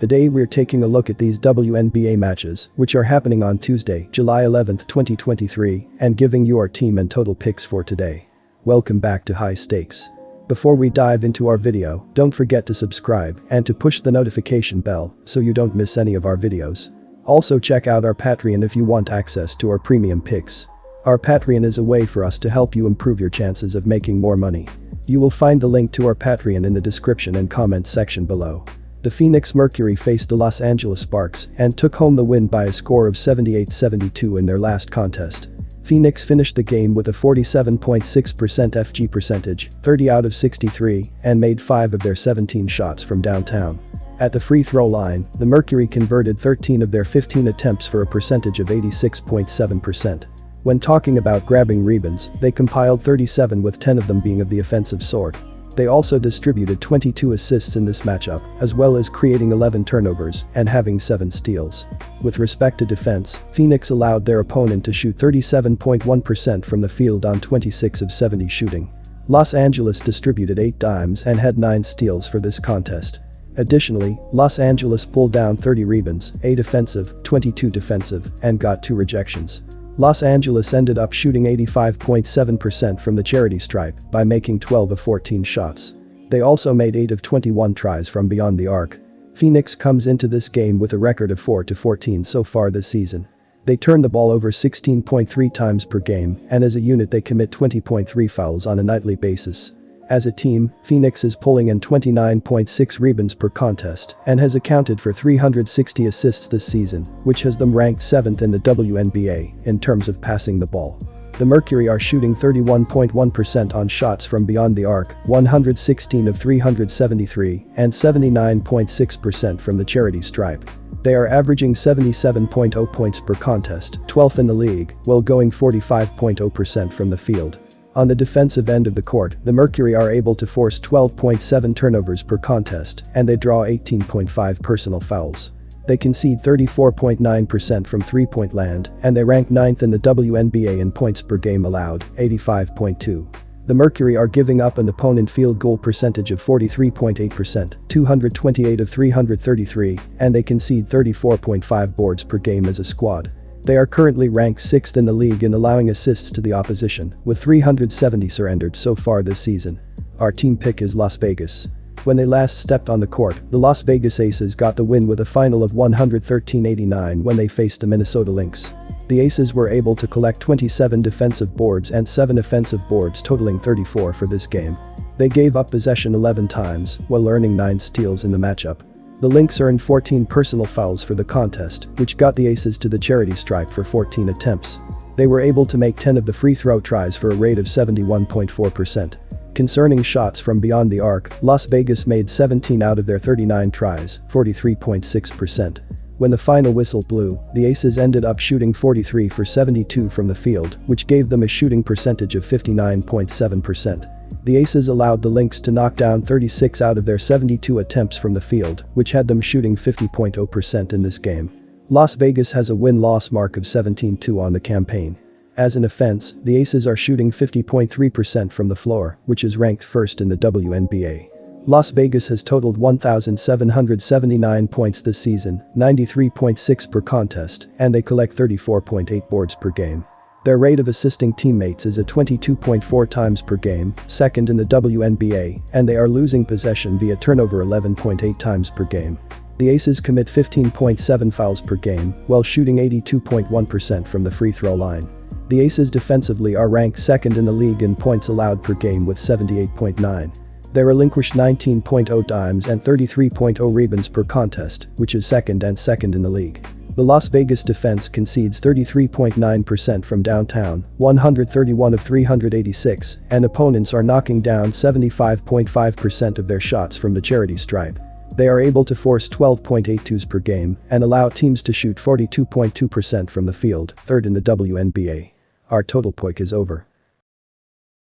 Today we're taking a look at these WNBA matches, which are happening on Tuesday, July 11, 2023, and giving you our team and total picks for today. Welcome back to High Stakes. Before we dive into our video, don't forget to subscribe and to push the notification bell so you don't miss any of our videos. Also check out our Patreon if you want access to our premium picks. Our Patreon is a way for us to help you improve your chances of making more money. You will find the link to our Patreon in the description and comments section below. The Phoenix Mercury faced the Los Angeles Sparks and took home the win by a score of 78-72 in their last contest. Phoenix finished the game with a 47.6% FG percentage, 30 out of 63, and made 5 of their 17 shots from downtown. At the free throw line, the Mercury converted 13 of their 15 attempts for a percentage of 86.7%. When talking about grabbing rebounds, they compiled 37 with 10 of them being of the offensive sort. They also distributed 22 assists in this matchup, as well as creating 11 turnovers and having 7 steals. With respect to defense, Phoenix allowed their opponent to shoot 37.1% from the field on 26 of 70 shooting. Los Angeles distributed 8 dimes and had 9 steals for this contest. Additionally, Los Angeles pulled down 30 rebounds, 8 offensive, 22 defensive, and got 2 rejections. Los Angeles ended up shooting 85.7% from the charity stripe by making 12 of 14 shots. They also made 8 of 21 tries from beyond the arc. Phoenix comes into this game with a record of 4-14 so far this season. They turn the ball over 16.3 times per game, and as a unit they commit 20.3 fouls on a nightly basis. As a team, Phoenix is pulling in 29.6 rebounds per contest and has accounted for 360 assists this season, which has them ranked 7th in the WNBA in terms of passing the ball. The Mercury are shooting 31.1% on shots from beyond the arc, 116 of 373, and 79.6% from the charity stripe. They are averaging 77.0 points per contest, 12th in the league, while going 45.0% from the field. On the defensive end of the court, the Mercury are able to force 12.7 turnovers per contest, and they draw 18.5 personal fouls. They concede 34.9% from three-point land, and they rank 9th in the WNBA in points per game allowed, 85.2. The Mercury are giving up an opponent field goal percentage of 43.8%, 228 of 333, and they concede 34.5 boards per game as a squad. They are currently ranked 6th in the league in allowing assists to the opposition, with 370 surrendered so far this season. Our team pick is Las Vegas. When they last stepped on the court, the Las Vegas Aces got the win with a final of 113-89 when they faced the Minnesota Lynx. The Aces were able to collect 27 defensive boards and 7 offensive boards totaling 34 for this game. They gave up possession 11 times, while earning 9 steals in the matchup. The Lynx earned 14 personal fouls for the contest, which got the Aces to the charity stripe for 14 attempts. They were able to make 10 of the free throw tries for a rate of 71.4%. Concerning shots from beyond the arc, Las Vegas made 17 out of their 39 tries, 43.6%. When the final whistle blew, the Aces ended up shooting 43 for 72 from the field, which gave them a shooting percentage of 59.7%. The Aces allowed the Lynx to knock down 36 out of their 72 attempts from the field, which had them shooting 50.0% in this game. Las Vegas has a win-loss mark of 17-2 on the campaign. As an offense, the Aces are shooting 50.3% from the floor, which is ranked 1st in the WNBA. Las Vegas has totaled 1,779 points this season, 93.6 per contest, and they collect 34.8 boards per game. Their rate of assisting teammates is at 22.4 times per game, 2nd in the WNBA, and they are losing possession via turnover 11.8 times per game. The Aces commit 15.7 fouls per game, while shooting 82.1% from the free throw line. The Aces defensively are ranked 2nd in the league in points allowed per game with 78.9. They relinquish 19.0 dimes and 33.0 rebounds per contest, which is 2nd and 2nd in the league. The Las Vegas defense concedes 33.9% from downtown, 131 of 386, and opponents are knocking down 75.5% of their shots from the charity stripe. They are able to force 12.8 twos per game and allow teams to shoot 42.2% from the field, 3rd in the WNBA. Our total pick is over.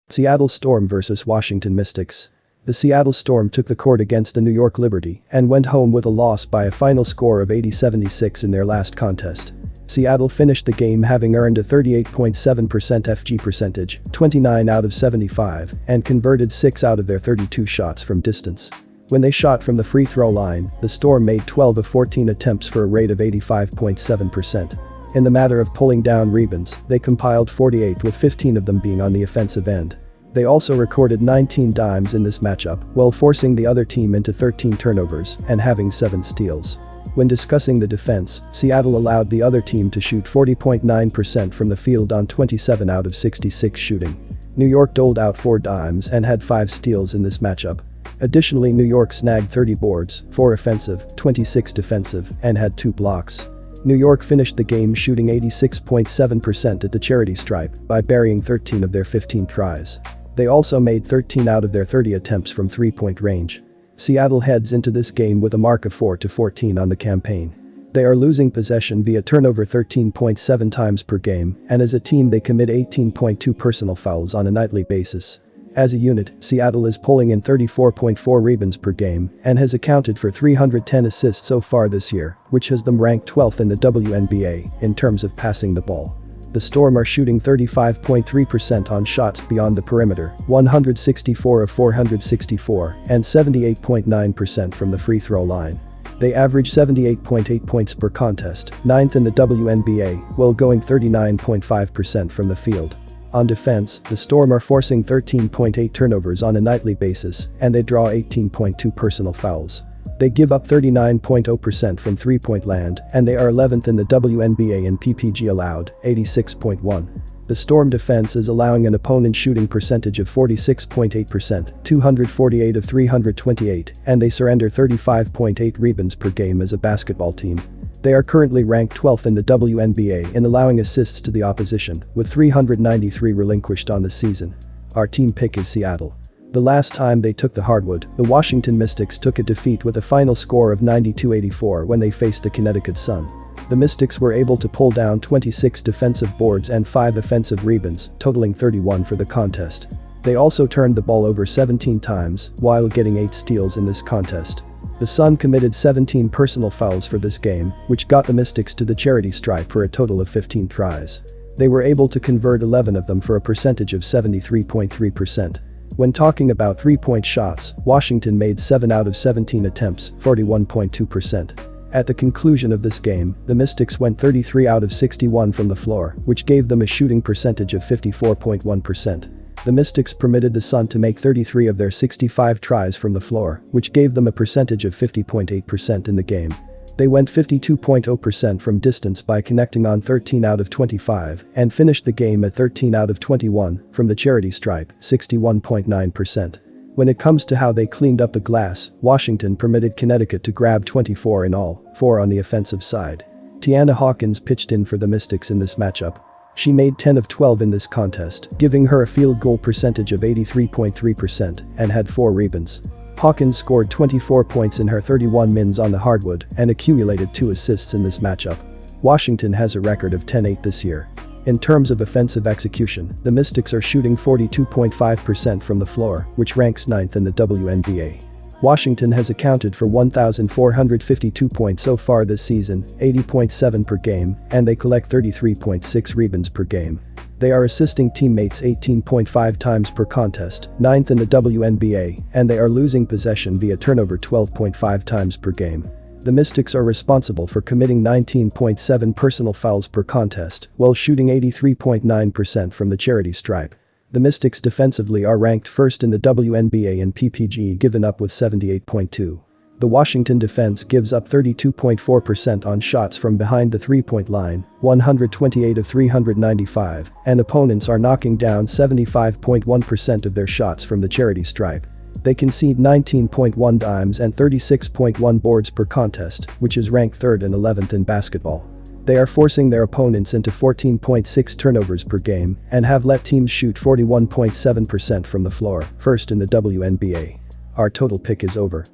Seattle Storm vs Washington Mystics. The Seattle Storm took the court against the New York Liberty and went home with a loss by a final score of 80-76 in their last contest. Seattle finished the game having earned a 38.7% FG percentage, 29 out of 75, and converted 6 out of their 32 shots from distance. When they shot from the free throw line, the Storm made 12 of 14 attempts for a rate of 85.7%. In the matter of pulling down rebounds, they compiled 48 with 15 of them being on the offensive end. They also recorded 19 dimes in this matchup while forcing the other team into 13 turnovers and having 7 steals. When discussing the defense, Seattle allowed the other team to shoot 40.9% from the field on 27 out of 66 shooting. New York doled out 4 dimes and had 5 steals in this matchup. Additionally, New York snagged 30 boards, 4 offensive, 26 defensive, and had 2 blocks. New York finished the game shooting 86.7% at the charity stripe by burying 13 of their 15 tries. They also made 13 out of their 30 attempts from three-point range. Seattle heads into this game with a mark of 4-14 on the campaign. They are losing possession via turnover 13.7 times per game, and as a team they commit 18.2 personal fouls on a nightly basis. As a unit, Seattle is pulling in 34.4 rebounds per game and has accounted for 310 assists so far this year, which has them ranked 12th in the WNBA in terms of passing the ball. The Storm are shooting 35.3% on shots beyond the perimeter, 164 of 464, and 78.9% from the free throw line. They average 78.8 points per contest, 9th in the WNBA, while going 39.5% from the field. On defense, the Storm are forcing 13.8 turnovers on a nightly basis, and they draw 18.2 personal fouls. They give up 39.0% from three-point land, and they are 11th in the WNBA in PPG allowed, 86.1. The Storm defense is allowing an opponent shooting percentage of 46.8%, 248 of 328, and they surrender 35.8 rebounds per game as a basketball team. They are currently ranked 12th in the WNBA in allowing assists to the opposition, with 393 relinquished on the season. Our team pick is Seattle. The last time they took the hardwood, the Washington Mystics took a defeat with a final score of 92-84 when they faced the Connecticut Sun. The Mystics were able to pull down 26 defensive boards and 5 offensive rebounds, totaling 31 for the contest. They also turned the ball over 17 times, while getting 8 steals in this contest. The Sun committed 17 personal fouls for this game, which got the Mystics to the charity stripe for a total of 15 tries. They were able to convert 11 of them for a percentage of 73.3%. When talking about three-point shots, Washington made 7 out of 17 attempts, 41.2%. At the conclusion of this game, the Mystics went 33 out of 61 from the floor, which gave them a shooting percentage of 54.1%. The Mystics permitted the Sun to make 33 of their 65 tries from the floor, which gave them a percentage of 50.8% in the game. They went 52.0% from distance by connecting on 13 out of 25 and finished the game at 13 out of 21 from the charity stripe, 61.9%. When it comes to how they cleaned up the glass, Washington permitted Connecticut to grab 24 in all, 4 on the offensive side. Tiana Hawkins pitched in for the Mystics in this matchup. She made 10 of 12 in this contest, giving her a field goal percentage of 83.3% and had 4 rebounds. Hawkins scored 24 points in her 31 mins on the hardwood and accumulated 2 assists in this matchup. Washington has a record of 10-8 this year. In terms of offensive execution, the Mystics are shooting 42.5% from the floor, which ranks 9th in the WNBA. Washington has accounted for 1,452 points so far this season, 80.7 per game, and they collect 33.6 rebounds per game. They are assisting teammates 18.5 times per contest, 9th in the WNBA, and they are losing possession via turnover 12.5 times per game. The Mystics are responsible for committing 19.7 personal fouls per contest, while shooting 83.9% from the charity stripe. The Mystics defensively are ranked first in the WNBA in PPG, given up with 78.2. The Washington defense gives up 32.4% on shots from behind the three-point line, 128 of 395, and opponents are knocking down 75.1% of their shots from the charity stripe. They concede 19.1 dimes and 36.1 boards per contest, which is ranked 3rd and 11th in basketball. They are forcing their opponents into 14.6 turnovers per game and have let teams shoot 41.7% from the floor, first in the WNBA. Our total pick is over.